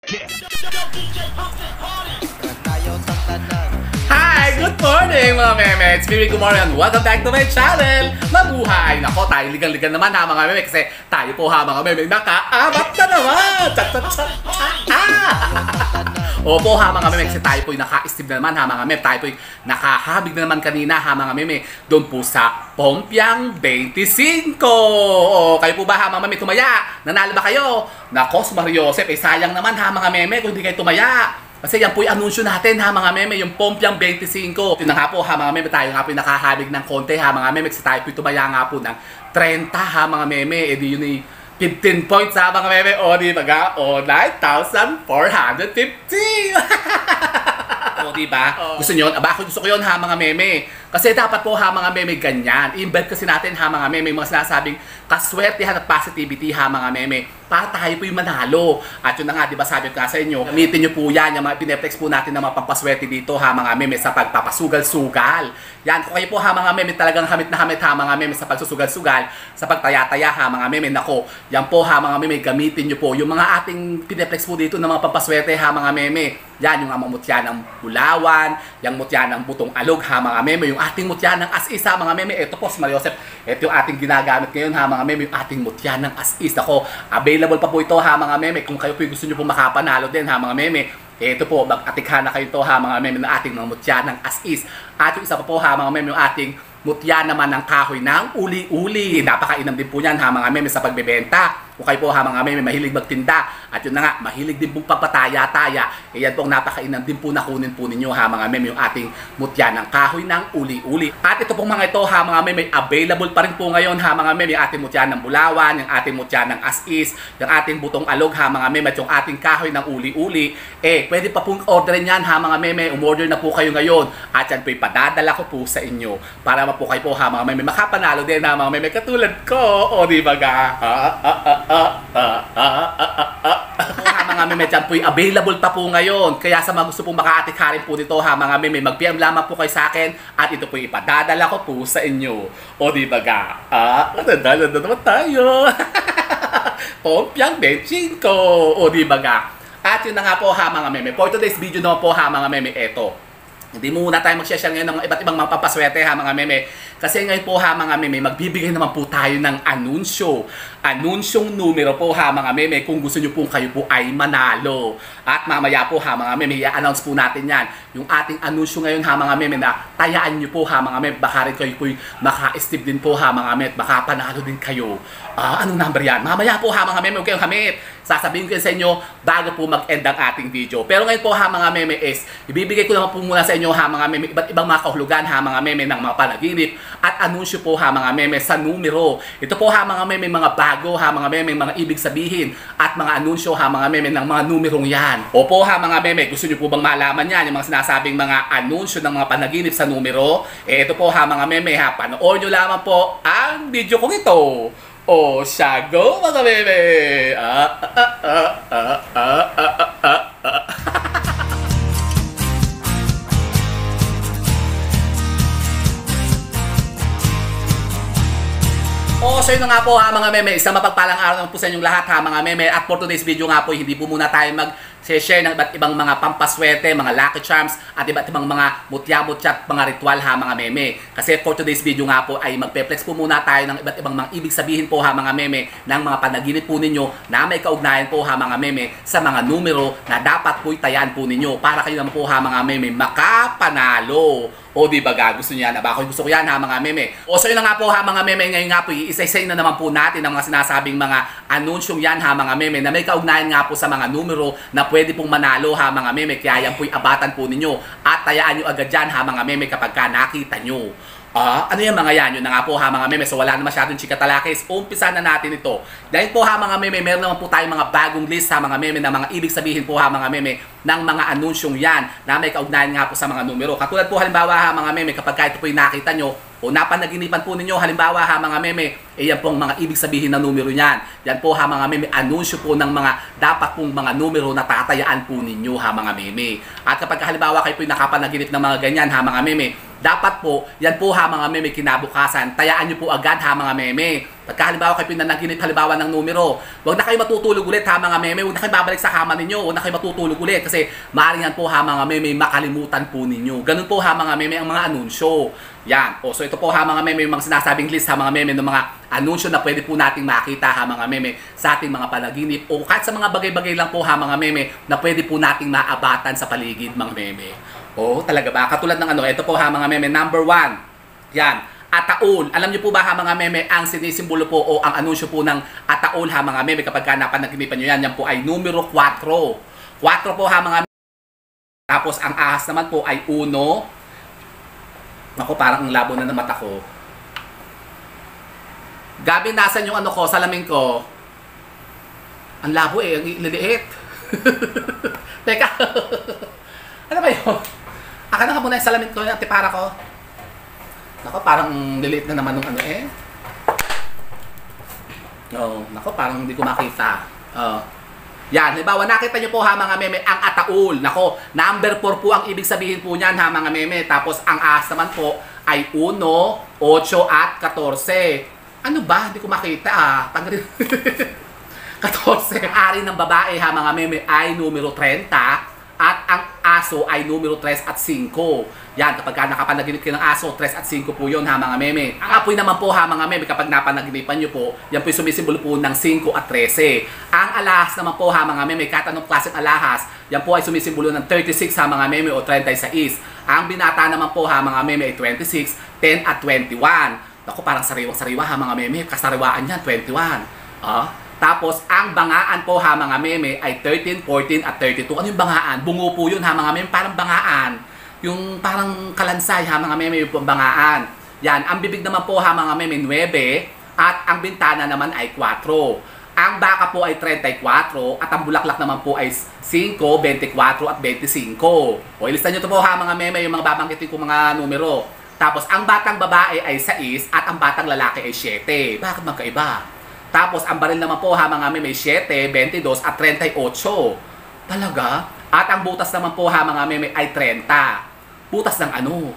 Hi! Good morning mga meme! It's Mimi Kumori and welcome back to my channel! Mabuhay! Nako, tayo ligang-ligan naman ha mga meme kasi tayo po ha mga meme nakaabat na naman! Opo ha mga meme kasi tayo po'y naka-steve na naman ha mga meme. Tayo po'y nakahabig na naman kanina ha mga meme doon po sa Pompiang 25! O, kayo po ba ha mga meme tumaya? Nanalo ba kayo? Nako, Mario Joseph, sayang naman ha mga meme kung hindi kayo tumaya. Kasi yan po yung anunsyo natin ha mga meme, yung Pompiang 25. Yun na nga po ha mga meme, tayo nga po yung nakahabig ng konti ha mga meme kasi tayo po tumaya nga po ng 30 ha mga meme. E di yun yung 15 points ha mga meme. O di baga, o 9,450. O diba? Gusto nyo? Aba ako gusto ko yun ha mga meme. Kasi dapat po ha mga meme ganyan. I-embed kasi natin ha mga meme mga sinasabing kaswertehan at positivity ha mga meme. Para tayo po yung manalo. At yun na nga, diba sabi ko nga sa inyo, gamitin nyo po yan, yung mga pineflex po natin ng mga pampaswerte dito ha mga meme sa pagpapasugal-sugal. Yan, kung kayo po ha mga meme talagang hamit na hamit ha mga meme sa pagsusugal-sugal, sa pagtaya-taya ha mga meme, nako, yan po ha mga meme, gamitin nyo po yung mga ating pineflex po dito ng mga pampaswerte ha mga meme. Yan, yung mga mutya ng bulawan, yung mutya ng butong alog ha mga meme, yung ating mutya ng as-is ha mga meme. Ito po si Mario Joseph, ito yung ating ginagamit ngayon ha mga meme, yung ating mutya ng as-is. Ako, available pa po ito ha mga meme, kung kayo po gusto nyo po makapanalo din ha mga meme. Ito po, mag-atikha na kayo ito ha mga meme ng ating mga mutya ng as-is. At yung isa pa po ha mga meme, yung ating mutya naman ng kahoy ng uli-uli. Napakainam din po yan ha mga meme sa pagbebenta. Kung kayo po ha mga meme mahilig magtinda, at yun na nga, mahilig din pong papataya-taya, eh yan pong napakainam din po nakunin po ninyo ha mga meme yung ating mutya ng kahoy ng uli-uli. At ito pong mga ito ha mga meme, available pa rin po ngayon ha mga meme, yung ating mutya ng bulawan, yung ating mutya ng as-is, yung ating butong alog ha mga meme, at yung ating kahoy ng uli-uli. Pwede pa pong orderin yan ha mga meme, umorder na po kayo ngayon, at yan po ipadadala ko po sa inyo para po kayo po ha mga meme makapanalo din ha mga meme katulad ko. O di ba ga? Mga meme dyan po available pa po ngayon. Kaya sa mga gusto pong maka-atikharin po dito ha mga meme, mag-PM lamang po kayo sa akin at ito po ipadadala ko po sa inyo. O di ba ga? Nadala na naman tayo. Pompiang 25. O di ba ga? At yun na nga po ha mga meme. For today's video naman po ha mga meme, eto. Hindi muna tayo mag-share ngayon ng iba't ibang mga papaswerte ha mga meme. Kasi ngayon po ha mga meme, magbibigay naman po tayo ng anunsyo. Anunsyong numero po ha mga meme kung gusto nyo po kayo po ay manalo. At mamaya po ha mga meme, i-announce po natin yan. Yung ating anunsyo ngayon ha mga meme na tayaan nyo po ha mga meme. Baka rin kayo po maka-steve din po ha mga meme. Baka panalo din kayo. Anong number yan? Mamaya po ha mga meme, huwag kayong hamit. Sasabihin ko yan sa inyo bago po mag-end ang ating video. Pero ngayon po ha mga meme is, ibibigay ko naman po muna sa inyo ha mga meme, iba't ibang mga kahulugan ha mga meme ng mga panaginip at anunsyo po ha mga meme sa numero. Ito po ha mga meme, mga bago ha mga meme, mga ibig sabihin at mga anunsyo ha mga meme ng mga numerong yan. Opo ha mga meme, gusto nyo po bang malaman yan? Yung mga sinasabing mga anunsyo ng mga panaginip sa numero? Ito po ha mga meme ha, panoorin nyo lamang po ang video kong ito. O siya, go mga meme! So yun na nga po ha mga meme, isang mapagpalang araw naman po sa inyong lahat ha mga meme. At for today's video nga po, hindi po muna tayo mag-share ng iba't ibang mga pampaswerte, mga lucky charms, at iba't ibang mga mutya-mutya at mga ritual ha mga meme. Kasi for today's video nga po ay magpe-flex po muna tayo ng iba't ibang mga ibig sabihin po ha mga meme ng mga panaginip po ninyo na may kaugnayan po ha mga meme sa mga numero na dapat po itayaan po ninyo para kayo naman po ha mga meme makapanalo. O di ba ga, gusto niya na ba? Ako gusto ko yan ha mga meme. O so yun na nga po ha mga meme, ngayon nga po isa-isa na naman po natin ang mga sinasabing mga anunsyong yan ha mga meme na may kaugnayan nga po sa mga numero na pwede pong manalo ha mga meme. Kaya yan po'y abatan po ninyo at tayaan nyo agad dyan ha mga meme kapag ka nakita nyo. Ano yung mga yan? Yun na nga po ha mga meme. So wala na masyadong chikatalakis. Umpisa na natin ito. Dahil po ha mga meme, meron naman po tayong mga bagong list ha mga meme na mga ibig sabihin po ha mga meme ng mga anunsyong yan na may kaugnayan nga po sa mga numero. Katulad po halimbawa ha mga meme, kapag ito po yung nakita nyo o napanaginipan po ninyo, halimbawa ha mga meme, yan po ang mga ibig sabihin na numero yan. Yan po ha mga meme, anunsyo po ng mga dapat pong mga numero na tatayaan po ninyo ha mga meme. At kapag halimbawa kayo po yung nakapanaginip ng mga ganyan ha mga meme, dapat po, yan po ha mga meme kinabukasan. Tayaan nyo po agad ha mga meme. Pagka halimbawa kayo pinanaginip halimbawa ng numero, huwag na kayo matutulog ulit ha mga meme, huwag na kayo babalik sa kama ninyo, huwag na kayo matutulog ulit kasi maaaring yan po ha mga meme makalimutan po ninyo. Ganun po ha mga meme ang mga anunsyo. Yan. O, so ito po ha mga meme, yung mga sinasabing list ha mga meme ng mga anunsyo na pwede po nating makita ha mga meme sa ating mga panaginip o kahit sa mga bagay-bagay lang po ha mga meme na pwede po nating maabatan sa paligid mga meme. O, talaga ba? Katulad ng ano, ito po ha mga meme, number 1. Yan. Ataol. Alam niyo po ba ha mga meme, ang sinisimbolo po o ang anunsyo po ng ataol ha mga meme kapag napanaginipan nyo yan, yan po ay numero 4. 4 po ha mga meme. Tapos ang ahas naman po ay 1. Ako parang ang labo na ng mata ko. Gabi, nasan yung ano ko, salamin ko? Ang labo eh, ang liliit. Teka. Ano ba yun? Aka na nga muna yung salamin ko, yung antipara ko. Nako, parang liliit na naman nung ano eh. Oh, nako, parang hindi ko makita. Yan, halimbawa nakita niyo po ha mga meme ang ataol. Nako, number 4 po ang ibig sabihin po niyan ha mga meme. Tapos ang ahas naman po ay 1, 8 at 14. Ano ba? Hindi ko makita ah. Tanggalin. 14. Ari ng babae ha mga meme ay numero 30. At ang aso ay numero 3 at 5. Yan, kapag nakapanaginip kayo ng aso, 3 at 5 po yun ha mga meme. Ang apoy naman po ha mga meme, kapag napanaginipan nyo po, yan po yung sumisimbolo po ng 5 at 13. Ang alahas naman po ha mga meme, kahit anong klaseng alahas, yan po ay sumisimbolo ng 36 ha mga meme o 36. Ang binata naman po ha mga meme ay 26, 10 at 21. Naku, parang sariwang-sariwa ha mga meme, kasariwaan yan, 21. Tapos, ang bangaan po ha mga meme ay 13, 14 at 32. Ano yung bangaan? Bungo po yun ha mga meme, parang bangaan. Yung parang kalansay ha mga meme, yung bangaan. Yan, ang bibig naman po ha mga meme, 9. At ang bintana naman ay 4. Ang baka po ay 34 at ang bulaklak naman po ay 5, 24 at 25. O, ilistan nyo ito po ha mga meme, yung mga babanggitin ko mga numero. Tapos, ang batang babae ay 6 at ang batang lalaki ay 7. Bakit magkaiba? Tapos, ang baril naman po ha mga meme, 7, 22 at 38. Talaga? At ang butas naman po ha mga meme ay 30. Butas ng ano?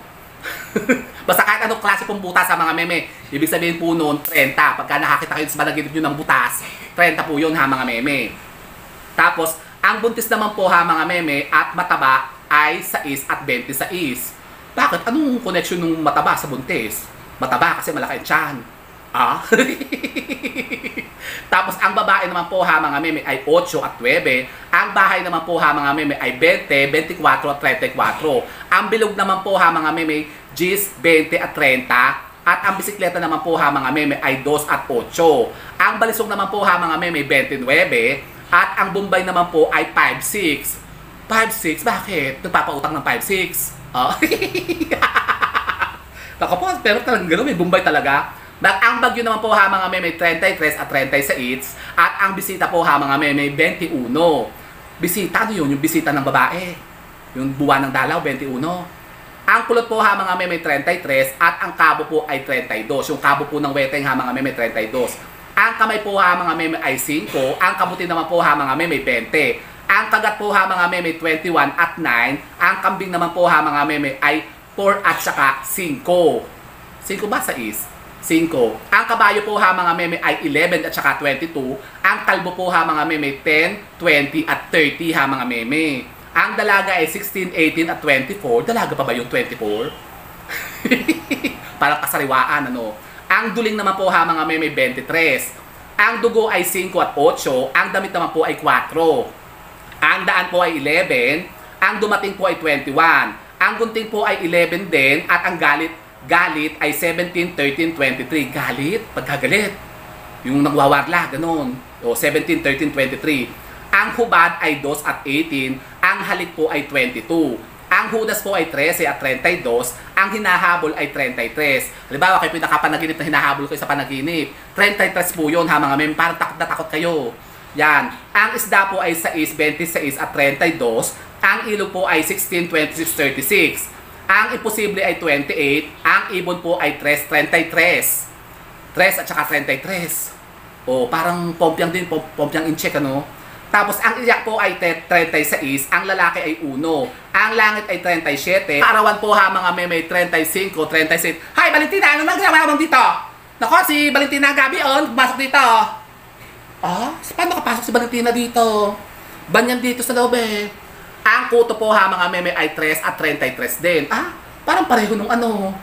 Basta kahit anong klase pong butas sa mga meme, ibig sabihin po noon 30. Pagka nakakita kayo sa panaginip nyo ng butas, 30 po yun ha mga meme. Tapos, ang buntis naman po ha mga meme at mataba ay 6 at 26. Bakit? Anong connection ng mataba sa buntis? Mataba kasi malaki ang tiyan. Tapos ang babae naman po ha mga meme ay 8 at 9. Ang bahay naman po ha mga meme ay 20, 24 at 34. Ang bilog naman po ha mga meme 10, 20 at 30. At ang bisikleta naman po ha mga meme ay 2 at 8. Ang balisong naman po ha mga meme 29. At ang Bombay naman po ay 5, 6. 5, 6? Bakit? Nagpapautang ng 5, 6? Nako po, pero talagang gano'n, may Bombay talaga. Ang bagyo naman po ha mga meme 33 at 36 at ang bisita po ha mga meme 21. Bisita, ano yun? Yung bisita ng babae. Yung buwan ng dalaw, 21. Ang kulot po ha mga meme 33 at ang kabo po ay 32. Yung kabo po ng weteng ha mga meme 32. Ang kamay po ha mga meme ay 5. Ang kabuti naman po ha mga meme 20. Ang kagat po ha mga meme 21 at 9. Ang kambing naman po ha mga meme ay 4 at saka 5. 5 ba sa is? 5. Ang kabayo po ha mga meme ay 11 at saka 22. Ang kalbo po ha mga meme 10, 20 at 30 ha mga meme. Ang dalaga ay 16, 18 at 24. Dalaga pa ba yung 24? Parang kasariwaan ano. Ang duling naman po ha mga meme 23. Ang dugo ay 5 at 8. Ang damit naman po ay 4. Ang daan po ay 11. Ang dumating po ay 21. Ang gunting po ay 11 din at ang galit ay 17, 13, 23. Galit? Pagkagalit. Yung nagwawarla, ganun. O 17, 13, 23. Ang hubad ay 2 at 18. Ang halik po ay 22. Ang hudas po ay 13 at 32. Ang hinahabol ay 33. Halimbawa, kayo pinakapanaginip na hinahabol kayo sa panaginip. 33 po yun ha mga meme. Parang takot na takot kayo. Yan. Ang isda po ay 6, 26 at 32. Ang ilog po ay 16, 26, 36. Ang imposible ay 28. Ang ibon po ay 3, 33. 3 at saka 33. O, parang pompiang din, pompiang in check, ano? Tapos ang iyak po ay 36, ang lalaki ay 1. Ang langit ay 37. Arawan po ha mga meme 35, 36. Hi Valentina, ano nagagawa mo dito? Nako, si Valentina Gabi pumasok dito. Paano nakapasok si Valentina dito? Banyan dito sa loob eh. Ang kuto po ha mga meme ay 3 at 33 din. Parang pareho nung ano.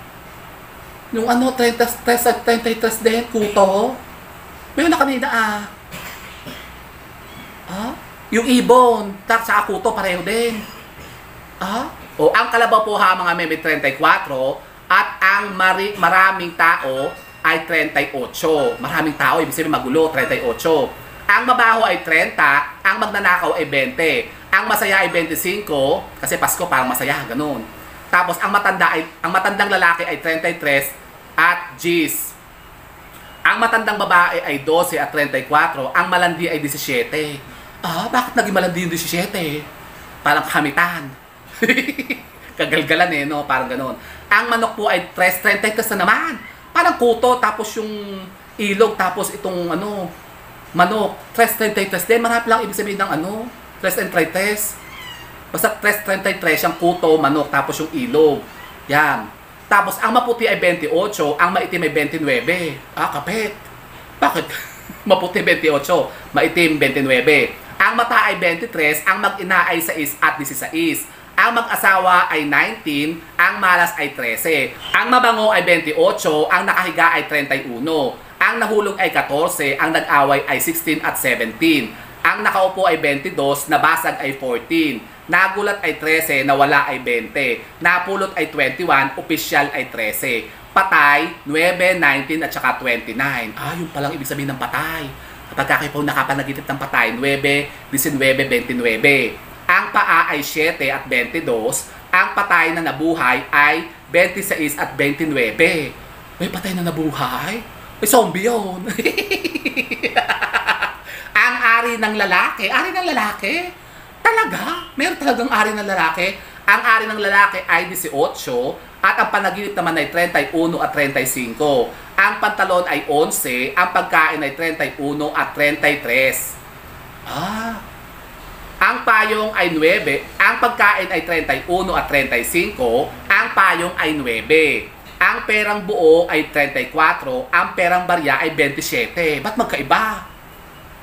Nung 33 at 33 din, kuto. Mayroon na kanina yung ibon, sa kuto pareho din. Ang kalabaw po ha mga meme 34 at ang maraming tao ay 38. Maraming tao, ibig sabihin magulo, 38. Ang mabaho ay 30, ang magnanakaw ay 20. Ang masaya ay 25 kasi Pasko parang masaya, ganun. Tapos ang matandang lalaki ay 33 at G's. Ang matandang babae ay 12 at 34, ang malandi ay 17. Bakit naging malandi yung 17? Parang kamitan. Kagalgalan no? Parang ganun. Ang manok po ay 33 na naman. Parang kuto, tapos yung ilog, tapos itong manok. 33 din. Marami lang ibig sabihin ng 33. Basta 33 yung kuto, manok, tapos yung ilog. Yan. Tapos ang maputi ay 28, ang maitim ay 29. Kapit. Bakit? Maputi 28, maitim 29. Ang mata ay 23, ang mag-ina ay 6 at 16. Ang mag-asawa ay 19, ang malas ay 13. Ang mabango ay 28, ang nakahiga ay 31. Ang nahulog ay 14, ang nag-away ay 16 at 17. Ang nakaupo ay 22, nabasag ay 14. Nagulat ay 13, nawala ay 20. Napulot ay 21, opisyal ay 13. Patay, 9, 19 at saka 29. Yun palang ibig sabihin ng patay. Kapag kayo po nakapanaginip ng patay, 9, 19, 29. Ang paa ay 7 at 22. Ang patay na nabuhay ay 26 at 29. May patay na nabuhay? May zombie yun. Ang ari ng lalaki. Ari ng lalaki? Talaga? Meron talagang ari ng lalaki? Ang ari ng lalaki ay 18 at ang panaginip naman ay 31 at 35. Ang pantalon ay 11, ang pagkain ay 31 at 33. Ang payong ay 9, ang pagkain ay 31 at 35, ang payong ay 9. Ang perang buo ay 34, ang perang barya ay 27. Ba't magkaiba?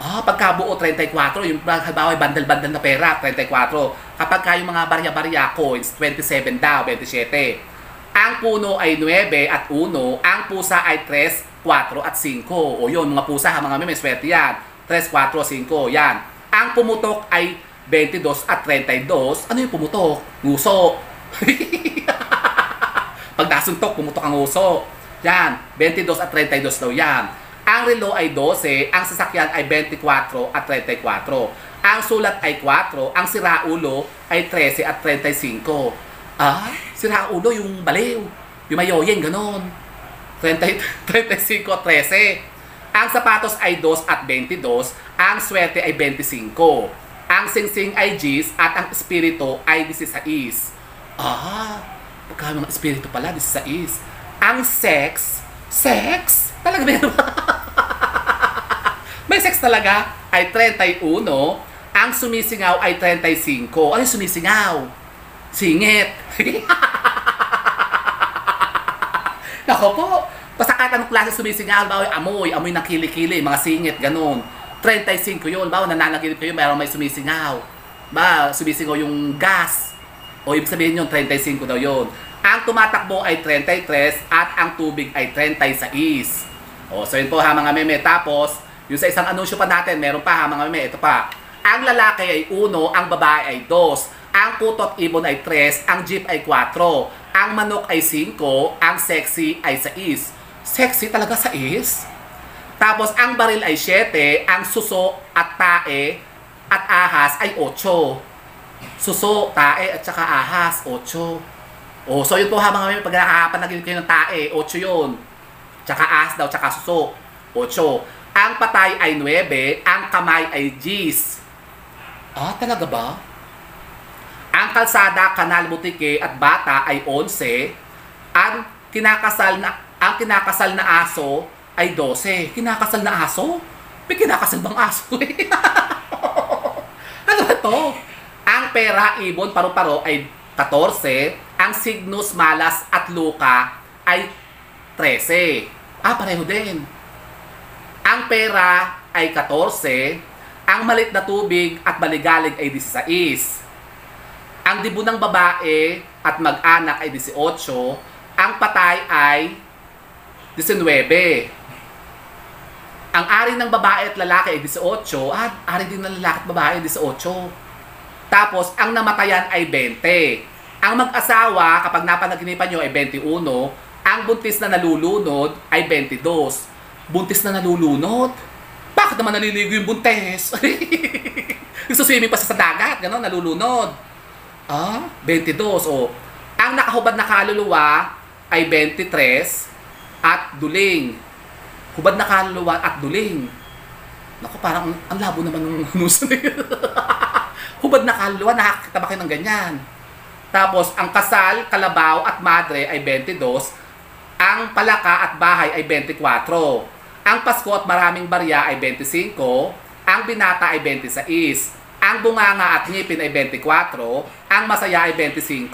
Pagkabuo 34, yung halimbawa bandal-bandal na pera, 34. Kapag yung mga barya-barya coins, 27 daw, 27. Ang puno ay 9 at 1, ang pusa ay 3, 4 at 5. Yun, mga pusa mga may swerte yan. 3, 4, 5, yan. Ang pumutok ay 22 at 32. Ano yung pumutok? Nguso. Pag nasuntok, pumutok ang nguso. Yan, 22 at 32 daw yan. Ang relo ay 12, ang sasakyan ay 24 at 34. Ang sulat ay 4, ang siraulo ay 13 at 35. Siraulo yung baliw, yung mayoyeng, ganon. 35 at 13. Ang sapatos ay 2 at 22, ang swerte ay 25. Ang singsing ay G's at ang espiritu ay 16. Pagka mga espiritu pala, 16. Ang sex? Talaga meron ba? May sex talaga ay 31. Ang sumisingaw ay 35. Ano yung sumisingaw? Singit. Nako po. Basta kahit anong klase sumisingaw, bawa amoy ng kilikili, mga singit, ganun. 35 yun. Bawa nananaginip kayo, mayroong may sumisingaw. Sumisingaw yung gas. O ibig sabihin yun, 35 daw yun. Ang tumatakbo ay 33 at ang tubig ay 36. So yun po ha mga meme. Tapos, yung sa isang anunsyo pa natin, meron pa ha mga meme. Ito pa. Ang lalaki ay 1, ang babae ay 2. Ang putot ibon ay 3, ang jeep ay 4. Ang manok ay 5, ang sexy ay 6. Sexy talaga 6? Tapos ang baril ay 7, ang suso at tae at ahas ay 8. Suso, tae at saka ahas, 8. So yun po ha mga meme, pag nakakapanaginip kayo ng tae, 8 yun. Tsaka ahas daw, tsaka suso, 8. Ang patay ay 9, ang kamay ay G's. Talaga ba? Ang kalsada, kanal, butike at bata ay 11. Ang kinakasal na aso ay 12. Kinakasal na aso? May kinakasal bang aso? Ano ba to? Ang pera, ibon, paru-paro ay 14. Ang Cygnus, Malas at Luca ay 13. Pareho din. Ang pera ay 14. Ang malit na tubig at baligalig ay 16. Ang dibo ng babae at mag-anak ay 18. Ang patay ay 19. Ang ari ng babae at lalaki ay 18. Ari din ng lalaki at babae ay 18. Tapos, ang namatayan ay 20. Ang mag-asawa, kapag napanaginipan nyo, ay 21. Ang buntis na nalulunod ay 22. Buntis na nalulunod? Bakit naman naliligo yung buntis? Nagsuswimming pa sa dagat, gano'n, nalulunod. 22. Ang nakahubad na kaluluwa ay 23 at duling. Hubad na kaluluwa at duling. Naku, parang ang labo naman ng nusa nila. Hubad na kaluluwa, nakakita ba kayo ng ganyan? Tapos, ang kasal, kalabaw at madre ay 22. Ang palaka at bahay ay 24. Ang Pasko at maraming barya ay 25. Ang binata ay 26. Ang bunganga at ngipin ay 24. Ang masaya ay 25.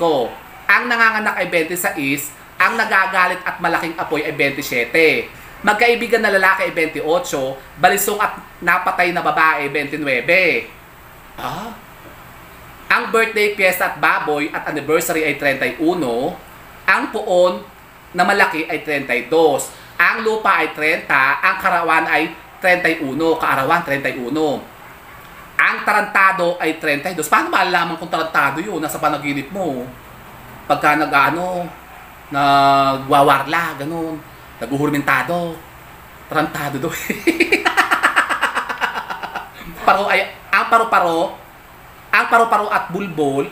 Ang nanganganak ay 26. Ang nagagalit at malaking apoy ay 27. Magkaibigan na lalaki ay 28. Balisong at napatay na babae ay 29. Ang birthday, piyesta at baboy at anniversary ay 31. Ang puon na malaki ay 32. Ang lupa ay 30, ang karawan ay 31, kaarawan 31. Ang tarantado ay 32. Paano malalaman kung tarantado yun? Nasa panaginip mo. Pagka nagwawarla, ganun. Naguhurmentado. Tarantado doon. Ang paru-paro at bulbol.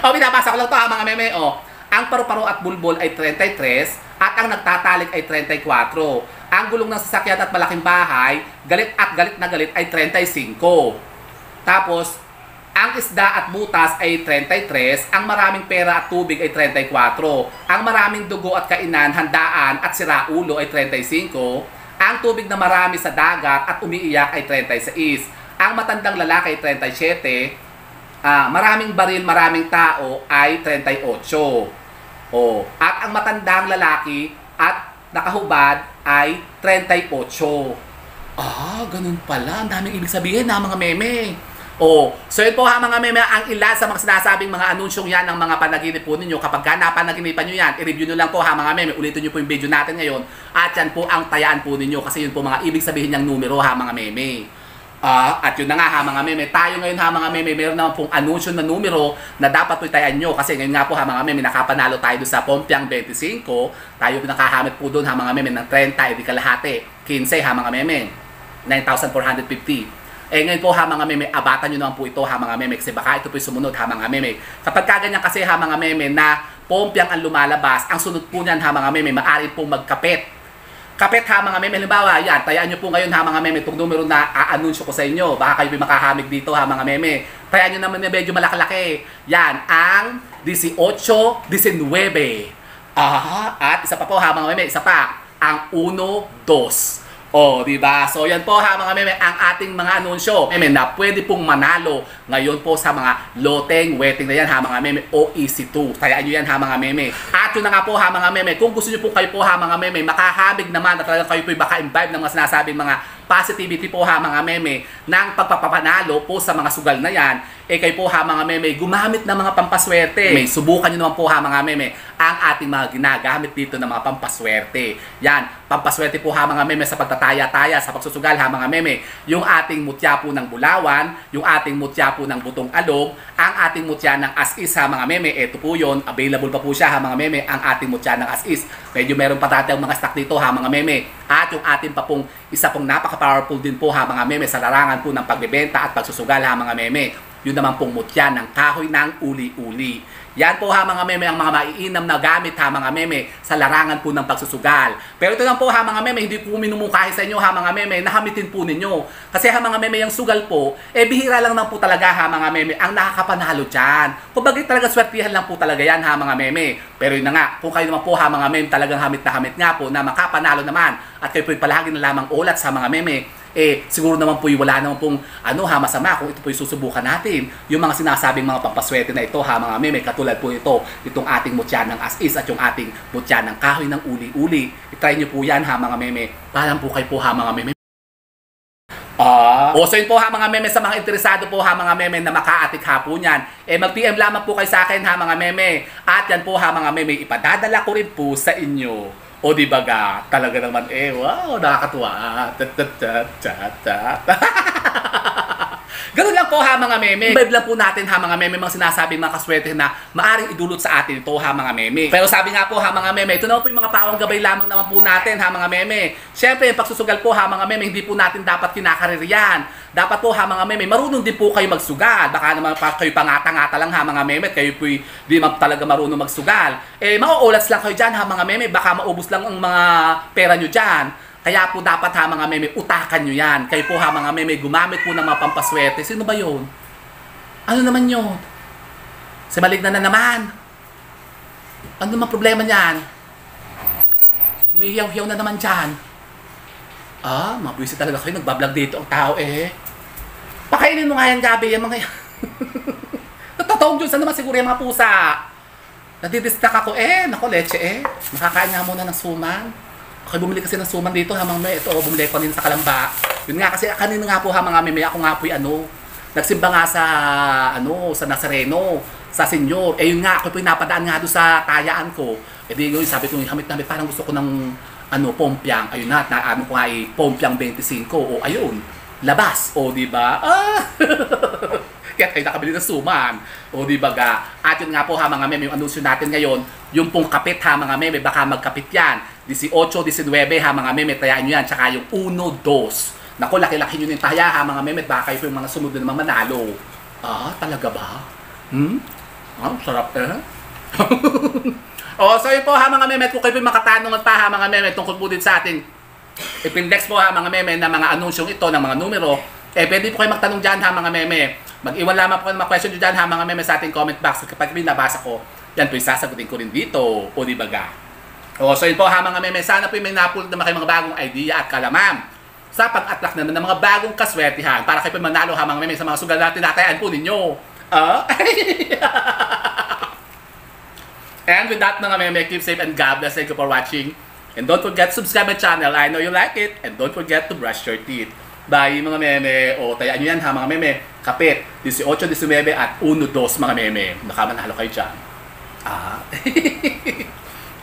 Binabasa ko lang to mga meme. Ang paru-paro at bulbol ay 33 at ang nagtatalik ay 34. Ang gulong ng sasakyan at malaking bahay, galit na galit ay 35. Tapos, ang isda at butas ay 33. Ang maraming pera at tubig ay 34. Ang maraming dugo at kainan, handaan at siraulo ay 35. Ang tubig na marami sa dagat at umiiyak ay 36. Ang matandang lalaki ay 37. Maraming baril, maraming tao ay 38. At ang matandang lalaki at nakahubad ay 38. Ganun pala. Ang daming ibig sabihin na mga meme. So yun po mga meme, ang ilan sa mga sinasabing mga anunsyong yan ng mga panaginip po ninyo. Kapag napanaginipan nyo yan, i-review nyo lang po mga meme. Ulitin nyo po yung video natin ngayon. At yan po ang tayaan po ninyo. Kasi yun po mga ibig sabihin niyang numero mga meme. At yun na nga mga meme, tayo ngayon mga meme, meron naman pong anunsyo na numero na dapat po itayan nyo. Kasi ngayon nga po mga meme, nakapanalo tayo doon sa Pompiang 25. Tayo nakahamit po doon mga meme ng 30, edi kalahati. 15 mga meme, 9,450. Ngayon po mga meme, abatan nyo naman po ito mga meme. Kasi baka ito po yung sumunod mga meme. Kapag kaganyan kasi mga meme na Pompiang ang lumalabas, ang sunod po niyan mga meme, maaari pong magkapit. Kapit mga meme, halimbawa, yan, tayaan nyo po ngayon mga meme, itong numero na aanunsyo ko sa inyo. Baka kayo makahamig dito mga meme. Tayaan nyo naman na medyo malaki-laki. Yan, ang 18, 19. At isa pa po mga meme, isa pa, ang 1, 2. Diba? So yan po mga meme, ang ating mga anunsyo. Meme na pwede pong manalo ngayon po sa mga loteng, wedding na yan mga meme, OEC2. Tayaan nyo yan mga meme. At yun na nga po mga meme, kung gusto nyo po kayo po mga meme, makahabig naman at talagang kayo po baka imbibe ng mga sinasabing mga positivity po mga meme ng pagpapapanalo po sa mga sugal na yan, kayo po mga meme, gumamit ng mga pampaswerte. Subukan nyo naman po mga meme ang ating mga ginagamit dito ng mga pampaswerte. Yan, pampaswerte po mga meme sa pagtataya-taya, sa pagsusugal mga meme. Yung ating mutya po ng bulawan, yung ating mutya po ng butong alog, ang ating mutya ng as-is mga meme, ito po yun, available pa po siya mga meme, ang ating mutya ng as-is. Medyo meron pa tatayang mga stock dito mga meme. At yung ating pa pong isa pong napaka-powerful din po mga meme sa larangan po ng pagbebenta at pagsusugal mga meme. Yun naman pong mutya ng kahoy ng uli-uli. Yan po mga meme ang mga maiinam na gamit mga meme sa larangan po ng pagsusugal. Pero ito lang po mga meme, hindi po minumungkahi sa inyo mga meme, nahamitin po ninyo. Kasi mga meme, yung sugal po, bihira lang po talaga mga meme ang nakakapanalo dyan. Kung bagay talaga swertihan lang po talaga yan mga meme. Pero yun na nga, kung kayo naman po mga meme talagang hamit na hamit nga po na makapanalo naman at kayo po palagi na lamang ulat sa mga meme, siguro naman po wala naman pong masama kung ito po yung susubukan natin. Yung mga sinasabing mga pampaswerte na ito mga meme, katulad po itong ating mutya ng as-is at yung ating mutya ng kahoy ng uli-uli. I-try nyo po yan mga meme. Parang po kayo po mga meme. So yun po mga meme, sa mga interesado po mga meme na makaatik po niyan, mag-PM lamang po kayo sa akin mga meme. At yan po mga meme, ipadadala ko rin po sa inyo. O di ba talaga naman wow, nakakatuwa. Ganun lang po mga meme. Vibe lang po natin mga meme, mga sinasabing mga kaswerte na maaring idulot sa atin ito mga meme. Pero sabi nga po mga meme, ito naman po yung mga pawang gabay lamang naman po natin mga meme. Siyempre yung pagsusugal po mga meme, hindi po natin dapat kinakaririyan. Dapat po mga meme, marunong din po kayo magsugal. Baka naman kayo pangata-ngata lang mga meme, kayo po di man talaga marunong magsugal. Mauulats lang kayo dyan mga meme, baka maubos lang ang mga pera nyo dyan. Kaya po dapat mga meme, utakan nyo yan. Kayo po mga meme, gumamit po ng mga pampaswerte. Sino ba yun? Ano naman yun? Si Maligna na naman. Ano naman problema niyan? May hiyaw-hiyaw na naman dyan. Mabwisit talaga kayo. Nagbablog dito ang tao Pakainin mo nga yan, Gabi. Yung mga yan. Totoo yun. Saan naman siguro yung mga pusa? Nadidistak ako Nako, leche Makakain nga muna ng suman. Okay, bumili kasi ng suman dito mga meme. Ito, bumili ko din sa Kalamba. Yun nga kasi kanina nga po mga meme, ako nga po nagsimba nga sa sa Nazareno, sa Senyor. Yun nga, ako po napadaan nga doon sa tayaan ko. Di yun, sabi ko, hamit parang gusto ko ng Pompiang. Ayun na, ko nga Pompiang 25. Ayun, labas. Di ba? Kaya tayo nakabili ng suman. Di ba At yun nga po mga meme, yung anunsyo natin ngayon, yung pong kapit mga meme, baka magkapit yan. 18, 19 mga meme, tayaan nyo yan. Tsaka yung 1, 2. Naku, laki-laki nyo yung taya mga meme, baka kayo yung mga sunod na naman manalo. Talaga ba? Sarap so yun po mga meme, kung kayo po yung makatanungan pa mga meme, tungkol po din sa ating ipindex po mga meme na mga anunsyong ito ng mga numero, pwede po kayo magtanong dyan mga meme. Mag-iwan lamang po ng mga question nyo dyan mga meme sa ating comment box. Kapag binabasa ko, yan po yung sasagutin ko rin dito. O di ba so yun po mga meme, sana po yung may napulot naman kayo mga bagong idea at kalamam sa pag-attract naman ng mga bagong kaswertihan para kayo po manalo mga meme sa mga sugal natin natayaan po ninyo. And with that mga meme, keep safe and God bless. Thank you for watching. And don't forget to subscribe my channel. I know you like it. And don't forget to brush your teeth. Bye mga meme. Tayaan nyo yan mga meme. Kapit, 18, 19 at 1, 2 mga meme. Nakamanalo kayo dyan.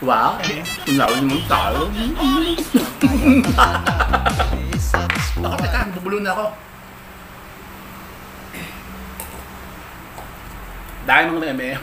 Wow. Unawin mo tayo. Teka, bubulo na ako. Dahil mga meme.